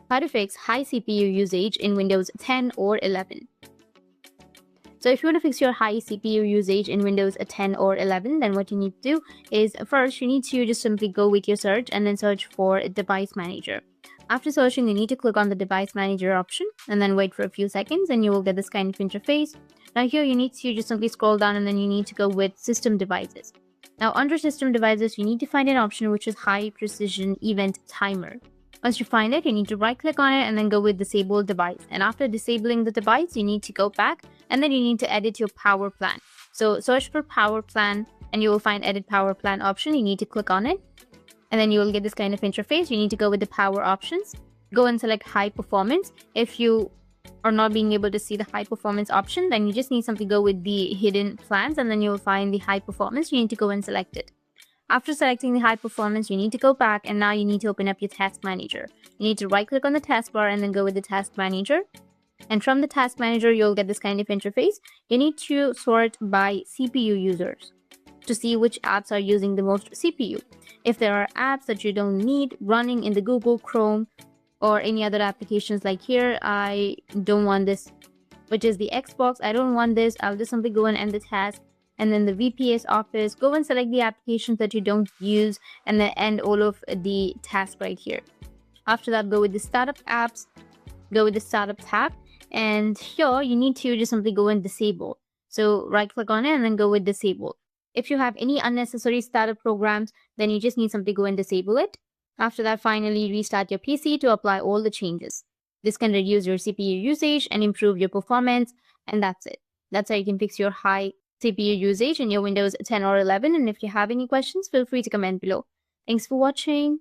How to fix high CPU usage in Windows 10 or 11. So if you want to fix your high CPU usage in Windows 10 or 11, then what you need to do is first you need to just simply go with your search and then search for Device Manager. After searching, you need to click on the Device Manager option and then wait for a few seconds and you will get this kind of interface. Now here you need to just simply scroll down and then you need to go with System Devices. Now under System Devices, you need to find an option which is High Precision Event Timer. Once you find it, you need to right click on it and then go with Disable Device. And after disabling the device, you need to go back and then you need to edit your power plan. So search for power plan and you will find Edit Power Plan option. You need to click on it and then you will get this kind of interface. You need to go with the power options, go and select High Performance. If you are not being able to see the High Performance option, then you just need to go with the Hidden Plans and then you will find the High Performance. You need to go and select it. After selecting the High Performance, you need to go back and now you need to open up your Task Manager. You need to right click on the taskbar and then go with the Task Manager. And from the Task Manager, you'll get this kind of interface. You need to sort by CPU users to see which apps are using the most CPU. If there are apps that you don't need running in the Google Chrome or any other applications, like here, I don't want this, which is the Xbox. I don't want this. I'll just simply go and end the task. And then the VPS Office, go and select the applications that you don't use and then end all of the tasks right here. After that, go with the Startup Apps, go with the Startup tab. And here you need to just simply go and disable. So right click on it and then go with Disable. If you have any unnecessary startup programs, then you just need to go and disable it. After that, finally restart your PC to apply all the changes. This can reduce your CPU usage and improve your performance. And that's it. That's how you can fix your high CPU usage in your Windows 10 or 11. And if you have any questions, feel free to comment below. Thanks for watching.